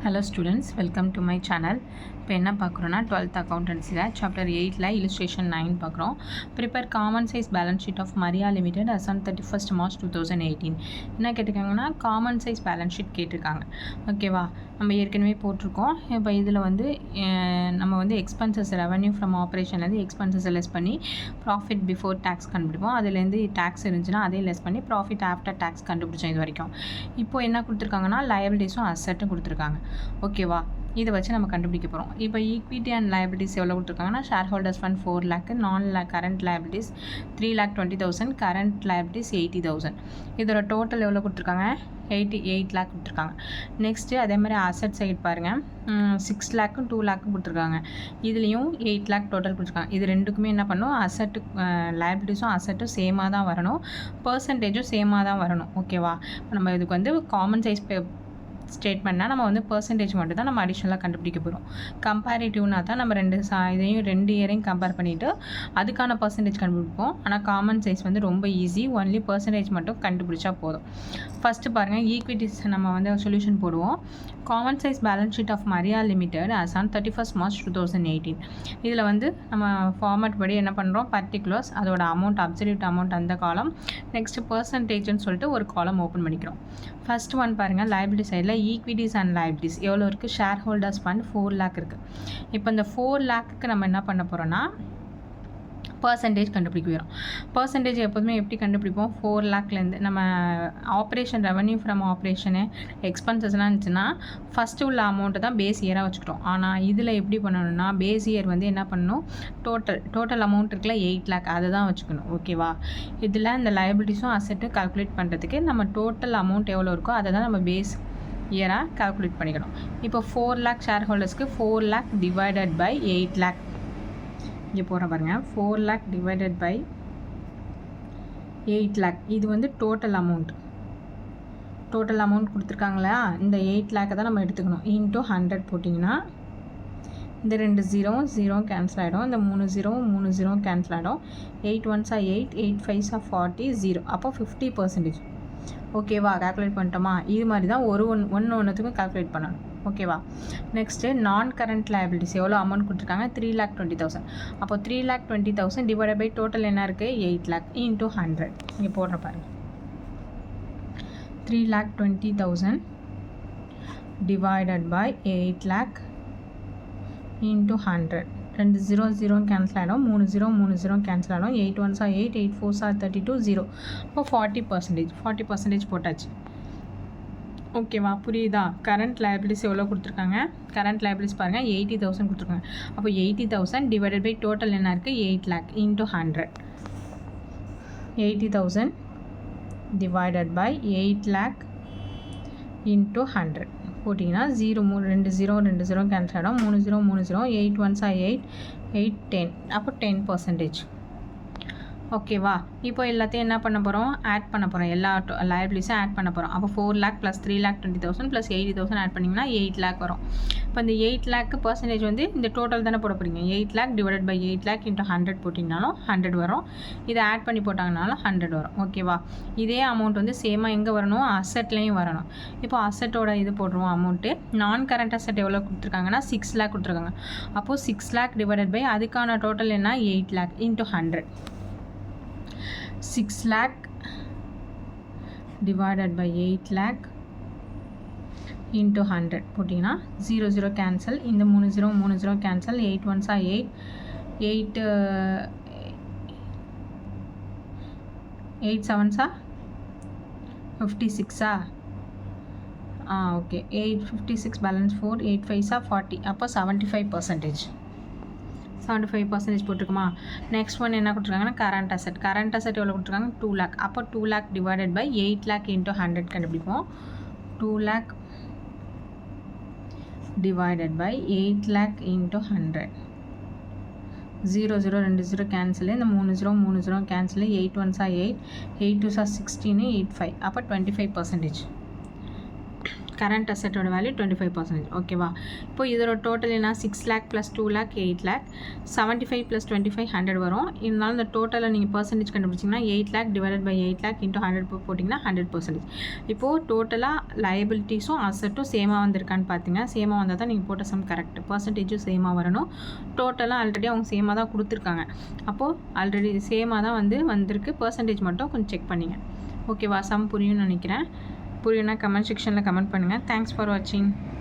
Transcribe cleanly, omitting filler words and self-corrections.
Hello students, welcome to my channel. இப்போ என்ன பார்க்குறோன்னா 12th அக்கௌண்டன்சியில் chapter 8ல் illustration 9 பார்க்குறோம். Prepare common size balance sheet of Maria limited as on 31st March 2018. என்ன கேட்டிருக்காங்கன்னா common size balance sheet கேட்டிருக்காங்க. ஓகேவா, நம்ம ஏற்கனவே போட்டிருக்கோம். இப்போ இதில் வந்து நம்ம வந்து எக்ஸ்பென்சஸ் ரெவன்யூ ஃப்ரம் ஆப்ரேஷன்லேருந்து எக்ஸ்பென்சஸ் லெஸ் பண்ணி ப்ராஃபிட் பிஃபோர் டேக்ஸ் கண்டுபிடிப்போம். அதுலேருந்து டேக்ஸ் இருந்துச்சுன்னா அதே லெஸ் பண்ணி ப்ராஃபிட் ஆஃப்டர் டேக்ஸ் கண்டுபிடிச்சோம் இது வரைக்கும். இப்போது என்ன கொடுத்துருக்காங்கன்னா லயபிலிட்டிஸும் அசட்டும் கொடுத்துருக்காங்க. ஓகேவா, இதை வச்சு நம்ம கண்டுபிடிக்க போகிறோம். இப்போ ஈக்விட்டி அண்ட் லயபிலிட்டிஸ் எவ்வளோ கொடுத்துருக்காங்கன்னா share holders fund 4 lakh, current liabilities 3,20,000, current liabilities 80,000. இதோட டோட்டல் எவ்வளோ கொடுத்துருக்காங்க? 88 lakh கொடுத்துருக்காங்க. நெக்ஸ்ட்டு அதே மாதிரி அசட் சைடு பாருங்கள், 6 lakh 2 lakh கொடுத்துருக்காங்க. இதுலேயும் 8 lakh டோட்டல் கொடுத்துருக்காங்க. இது ரெண்டுக்குமே என்ன பண்ணும், அசட்டு லயபிலிட்டிஸும் அசட்டும் சேமாக தான் வரணும், பர்சன்டேஜும் சேமாக தான் வரணும். ஓகேவா, நம்ம இதுக்கு வந்து காமன் சைஸ் ஸ்டேட்மெண்ட்னா நம்ம வந்து பர்சன்டேஜ் மட்டும் தான் நம்ம அடிஷ்னலாக கண்டுபிடிக்க போகிறோம். கம்பேரிட்டிவ்னா தான் நம்ம ரெண்டு இயரையும் கம்பேர் பண்ணிவிட்டு அதுக்கான பர்சன்டேஜ் கண்டுபிடிப்போம். ஆனால் காமன் சைஸ் வந்து ரொம்ப ஈஸி, ஒன்லி பர்சன்டேஜ் மட்டும் கண்டுபிடிச்சா போதும். ஃபஸ்ட்டு பாருங்கள், ஈக்விட்டிஸ் நம்ம வந்து சொல்யூஷன் போடுவோம். Common size balance sheet of Maria limited as on 31st March 2018. இதில் வந்து நம்ம ஃபார்மேட் படி என்ன பண்ணுறோம், பர்டிகுலர்ஸ், அதோட அமௌண்ட், அப்சல்யூட் அமௌண்ட் அந்த காலம், நெக்ஸ்ட்டு பர்சன்டேஜ்னு சொல்லிட்டு ஒரு காலம் ஓப்பன் பண்ணிக்கிறோம். ஃபஸ்ட் ஒன் பாருங்கள், லயபிலிட்டி சைடில் ஈக்விட்டிஸ் அண்ட் லயபிலிட்டிஸ் எவ்வளோ இருக்குது, ஷேர் ஹோல்டர்ஸ் ஃபண்ட் 4 lakh இருக்குது. இப்போ இந்த 4 lakhக்கு நம்ம என்ன பண்ண போகிறோன்னா பர்சன்டேஜ் கண்டுபிடிக்கிறோம். பர்சன்டேஜ் எப்போதுமே எப்படி கண்டுபிடிப்போம், 4 lakhலேருந்து நம்ம ஆப்ரேஷன் ரெவன்யூ ஃப்ரம் ஆப்ரேஷனு எக்ஸ்பென்சஸ்லாம் இருந்துச்சுன்னா ஃபஸ்ட்டு உள்ள அமௌண்ட்டு தான் பேஸ் இயராக வச்சுக்கிட்டோம். ஆனால் இதில் எப்படி பண்ணணும்னா பேஸ் இயர் வந்து என்ன பண்ணணும், டோட்டல் அமௌண்ட் இருக்குல்ல 8 lakh அதை தான் வச்சுக்கணும். ஓகேவா, இதில் இந்த லயபிலிட்டிஸும் அசட்டும் கால்குலேட் பண்ணுறதுக்கு நம்ம டோட்டல் அமௌண்ட் எவ்வளோ இருக்கோ அதை தான் நம்ம பேஸ் இயராக கால்குலேட் பண்ணிக்கணும். இப்போ 4 lakh ஷேர் ஹோல்டர்ஸ்க்கு 4 lakh டிவைடட் பை 8 lakh இங்கே போகிற பாருங்கள், 4 lakh டிவைடட் பை 8 lakh. இது வந்து டோட்டல் அமௌண்ட் கொடுத்துருக்காங்களா, இந்த 8 lakh தான் நம்ம எடுத்துக்கணும். இன்ட்டு 100 போட்டிங்கன்னா இந்த 2 0 கேன்சல் ஆகிடும், இந்த 3 0 கேன்சல் ஆகிடும். 8 1s 8, 8 5s 40, 0. அப்போ 50%. ஓகேவா, கால்குலேட் பண்ணிட்டோமா? இது மாதிரி தான் ஒன்றுத்துக்கும் கால்குலேட் பண்ணணும். ஓகேவா, நெக்ஸ்ட்டு நான் கரண்ட் லயபிலிட்டிஸ் எவ்வளோ அமௌண்ட் கொடுத்துருக்காங்க, 3,20,000. அப்போ 3,20,000 டிவைட் பை டோட்டல் என்ன இருக்குது, 8 lakh இன்ட்டு 100. இங்கே போடுற பாருங்க, 3,20,000 divided by 8 lakh into 100. 2 0 cancel ஆகிடும், 3 0 கேன்சல் ஆகிடும். 8 1s 8, 8 4s 32, 0. அப்போ 40% போட்டாச்சு. ஓகேவா, புரியுதா? கரண்ட் லயபிலிட்டிஸ் எவ்வளோ கொடுத்துருக்காங்க, கரண்ட் லயபிலிட்டிஸ் பாருங்கள் 80,000 கொடுத்துருக்காங்க. அப்போ 80,000 டிவைடட் பை டோட்டல் என்ன இருக்குது, 8 lakh into 100. 80,000 divided by 8 lakh into 100 போட்டிங்கன்னா 2 0 கேன்சல் ஆகிடும், 3 0 8 1s 8, 8 10. அப்போ 10%. ஓகேவா, இப்போ எல்லாத்தையும் என்ன பண்ண போகிறோம், ஆட் பண்ண போகிறோம். எல்லா லயபிலிட்டிஸும் ஆட் பண்ண போகிறோம். அப்போ 4 lakh + 3,20,000 + 80,000 ஆட் பண்ணிங்கன்னா 8 lakh வரும். இப்போ இந்த 8 lakh பர்சன்டேஜ் வந்து இந்த டோட்டல் தானே போட போகிறீங்க. 8 lakh divided by 8 lakh into 100 போட்டிங்கனாலும் 100 வரும். இதை ஆட் பண்ணி போட்டாங்கனாலும் 100 வரும். ஓகேவா, இதே அமௌண்ட் வந்து சேமாக எங்கே வரணும், அசட்லேயும் வரணும். இப்போ அசட்டோட இது போடுறோம் அமௌண்ட்டு. நான் கரண்ட் அசட் எவ்வளோ கொடுத்துருக்காங்கன்னா 6 lakh கொடுத்துருக்காங்க. அப்போது 6 lakh டிவைடட் பை அதுக்கான டோட்டல் என்ன, 8 lakh into 100. 6 lakh divided by 8 lakh into 100 போட்டிங்கன்னா 0 கேன்சல், இந்த 3 0 cancel, 8 1s 8, 8 7s 56. Okay, 8 56 balance 4, 8 5s 40. அப்போ 75% போட்டிருக்குமா? நெக்ஸ்ட் ஒன் என்ன கொடுத்துருக்காங்கன்னா கரண்ட் அசட் எவ்வளோ கொடுத்துருக்காங்க, 2 lakh. அப்போ 2 lakh divided by 8 lakh into 100 கண்டுபிடிப்போம். 2 lakh divided by 8 lakh into 100. 0 0 cancel, இந்த 3 0 கேன்சல், 8 1s 8, 8 2s 16, 8 5. அப்போ 25% கரண்ட் அசட்டோட வேல்யூ 25%. ஓகேவா? இப்போ இதோட டோட்டல் என்ன? 6 lakh + 2 lakh 8 lakh. 75 + 25 100 வரும். இதனால இந்த டோட்டலை நீங்கள் பர்சன்டேஜ் கண்டுபிடிச்சிங்கன்னா 8 lakh / 8 lakh × 100 போட்டிங்கன்னா 100%. இப்போது டோட்டலாக லயபிலிட்டிஸும் அசட்டும் சேமாக வந்திருக்கான்னு பார்த்தீங்க. சேமாக வந்தால் தான் நீங்கள் போட்ட சம் கரெக்ட். பர்சன்டேஜும் சேமாக வரணும். டோட்டலாக ஆல்ரெடி அவங்க சேமாக தான் கொடுத்துருக்காங்க. அப்போது ஆல்ரெடி சேமாக தான் வந்திருக்கு. பர்சன்டேஜ் மட்டும் கொஞ்சம் செக் பண்ணிங்க. ஓகேவா? சம் புரியும்னு நினைக்கிறேன். புரியும்னா கமெண்ட் செக்ஷனில் கமெண்ட் பண்ணுங்கள். தேங்க்ஸ் ஃபார் வாட்சிங்.